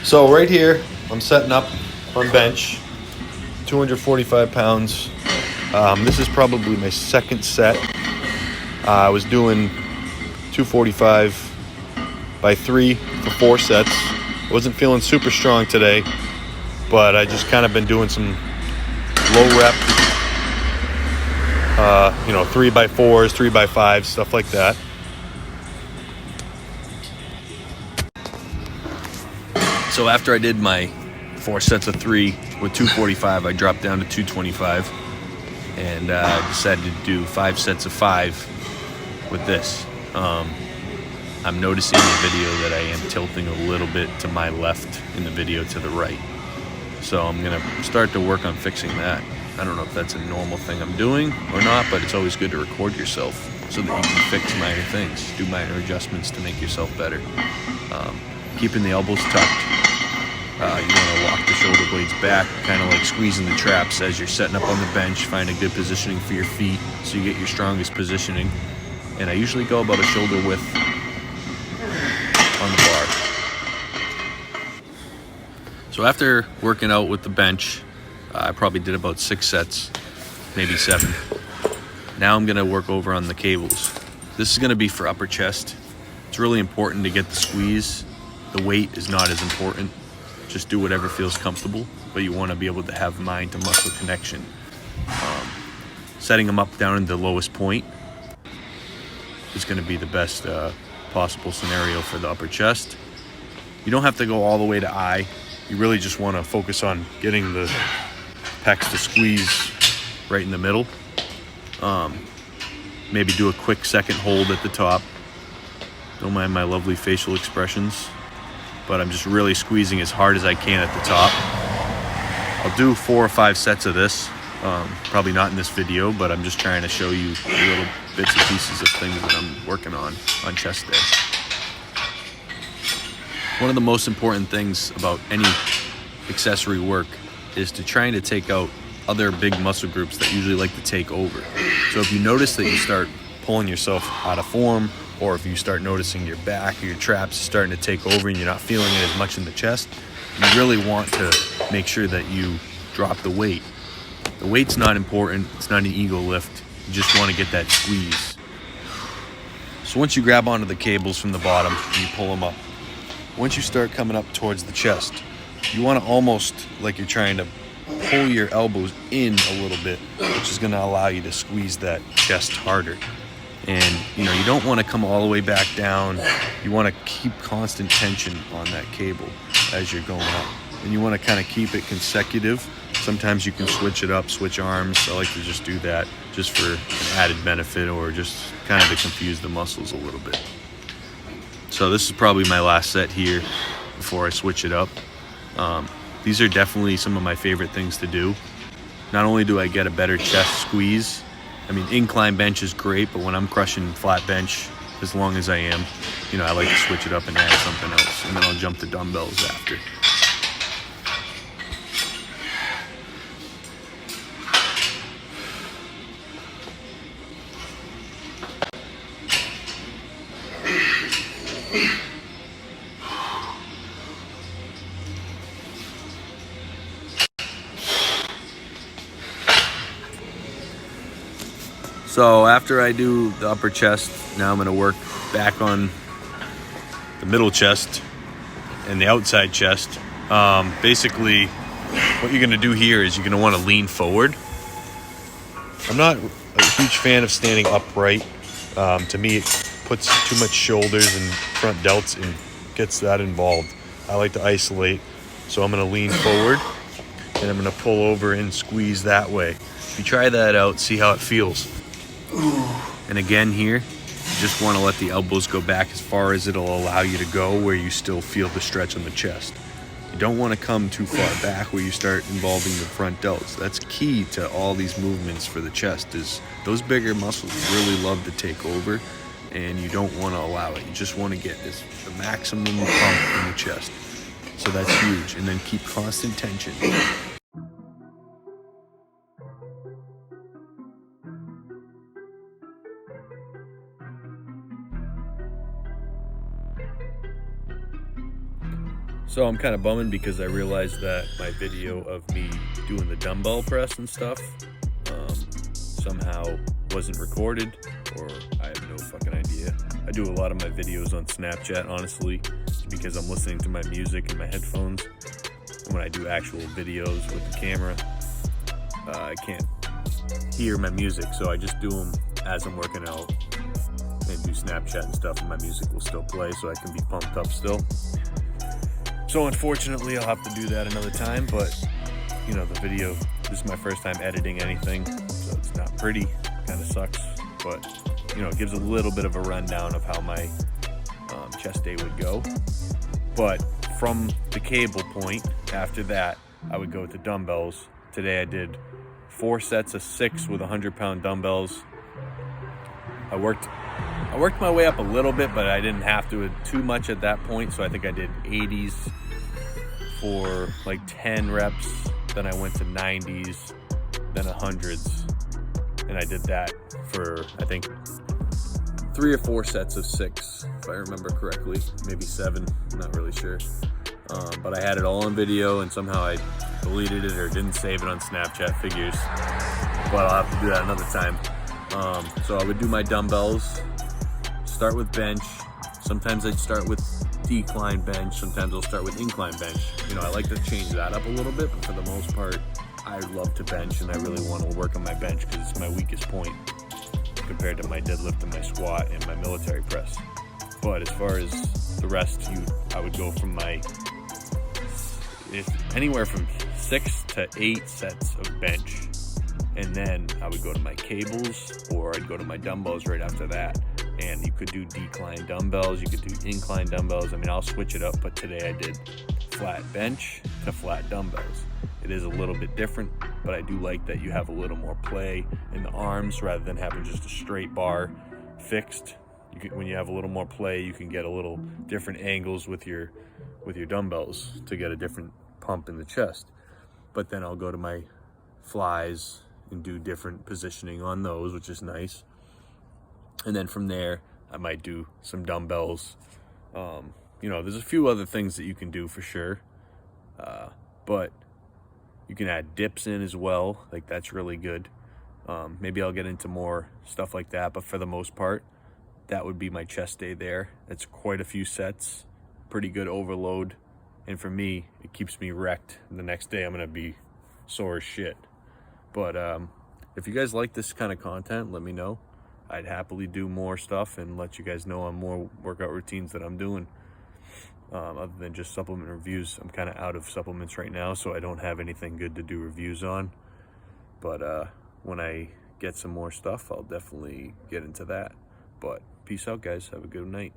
So right here, I'm setting up on bench, 245 pounds. This is probably my second set. I was doing 245 by 3 for 4 sets. Wasn't feeling super strong today, but I just kind of been doing some low rep, 3 by 4s, 3 by 5s, stuff like that. So after I did my 4 sets of 3 with 245, I dropped down to 225 and decided to do 5 sets of 5 with this. I'm noticing in the video that I am tilting a little bit to my left in the video to the right. So I'm going to start to work on fixing that. I don't know if that's a normal thing I'm doing or not, but it's always good to record yourself so that you can fix minor things, do minor adjustments to make yourself better. Keeping the elbows tucked. You want to lock the shoulder blades back, kind of like squeezing the traps as you're setting up on the bench. Find a good positioning for your feet so you get your strongest positioning. And I usually go about a shoulder width on the bar. So after working out with the bench, I probably did about 6 sets, maybe 7. Now I'm going to work over on the cables. This is going to be for upper chest. It's really important to get the squeeze. The weight is not as important. Just do whatever feels comfortable, but you want to be able to have mind to muscle connection. Setting them up down in the lowest point is going to be the best possible scenario for the upper chest. You don't have to go all the way to eye. You really just want to focus on getting the pecs to squeeze right in the middle. Maybe do a quick second hold at the top. Don't mind my lovely facial expressions, but I'm just really squeezing as hard as I can at the top. I'll do 4 or 5 sets of this. Probably not in this video, but I'm just trying to show you little bits and pieces of things that I'm working on chest day. One of the most important things about any accessory work is to trying to take out other big muscle groups that usually like to take over. So if you notice that you start pulling yourself out of form, or if you start noticing your back or your traps starting to take over and you're not feeling it as much in the chest, you really want to make sure that you drop the weight. The weight's not important. It's not an ego lift. You just want to get that squeeze. So once you grab onto the cables from the bottom and you pull them up, once you start coming up towards the chest, you want to almost like you're trying to pull your elbows in a little bit, which is going to allow you to squeeze that chest harder. And you don't want to come all the way back down. You want to keep constant tension on that cable as you're going up, and you want to kind of keep it consecutive. Sometimes you can switch it up, switch arms. I like to just do that just for an added benefit, or just kind of to confuse the muscles a little bit. So this is probably my last set here before I switch it up. These are definitely some of my favorite things to do. Not only do I get a better chest squeeze, incline bench is great, but when I'm crushing flat bench, as long as I am, I like to switch it up and add something else, and then I'll jump the dumbbells after. So after I do the upper chest, now I'm going to work back on the middle chest and the outside chest. Basically, what you're going to do here is you're going to want to lean forward. I'm not a huge fan of standing upright. To me, it puts too much shoulders and front delts and gets that involved. I like to isolate, so I'm going to lean forward and I'm going to pull over and squeeze that way. If you try that out, see how it feels. And again here, you just want to let the elbows go back as far as it'll allow you to go, where you still feel the stretch on the chest. You don't want to come too far back where you start involving the front delts. That's key to all these movements for the chest, is those bigger muscles really love to take over, and you don't want to allow it. You just want to get the maximum pump in the chest. So that's huge. And then keep constant tension. So I'm kind of bumming because I realized that my video of me doing the dumbbell press and stuff somehow wasn't recorded, or I have no fucking idea. I do a lot of my videos on Snapchat, honestly, because I'm listening to my music in my headphones. And when I do actual videos with the camera, I can't hear my music, so I just do them as I'm working out and do Snapchat and stuff, and my music will still play so I can be pumped up still. So unfortunately, I'll have to do that another time, but you know, the video, this is my first time editing anything, so it's not pretty, kind of sucks, but you know, it gives a little bit of a rundown of how my chest day would go. But from the cable point, after that, I would go to dumbbells. Today I did 4 sets of 6 with 100-pound dumbbells. I worked my way up a little bit, but I didn't have to too much at that point, so I think I did 80s for like 10 reps, then I went to 90s, then 100s, and I did that for, I think, 3 or 4 sets of 6, if I remember correctly, maybe 7, I'm not really sure. But I had it all on video, and somehow I deleted it or didn't save it on Snapchat, figures, but I'll have to do that another time. So I would do my dumbbells, start with bench. Sometimes I'd start with decline bench, sometimes I'll start with incline bench. You know, I like to change that up a little bit, but for the most part, I love to bench, and I really want to work on my bench because it's my weakest point compared to my deadlift and my squat and my military press. But as far as the rest, I would go from anywhere from 6 to 8 sets of bench, and then I would go to my cables, or I'd go to my dumbbells right after that. And you could do decline dumbbells, you could do incline dumbbells. I mean, I'll switch it up, but today I did flat bench to flat dumbbells. It is a little bit different, but I do like that you have a little more play in the arms rather than having just a straight bar fixed. When you have a little more play, you can get a little different angles with your dumbbells to get a different pump in the chest. But then I'll go to my flies and do different positioning on those, which is nice. And then from there, I might do some dumbbells. You know, there's a few other things that you can do for sure. But you can add dips in as well. Like, that's really good. Maybe I'll get into more stuff like that. But for the most part, that would be my chest day there. It's quite a few sets, pretty good overload. And for me, it keeps me wrecked. The next day, I'm going to be sore as shit. But if you guys like this kind of content, let me know. I'd happily do more stuff and let you guys know on more workout routines that I'm doing, other than just supplement reviews. I'm kind of out of supplements right now, so I don't have anything good to do reviews on. But when I get some more stuff, I'll definitely get into that. But peace out, guys. Have a good night.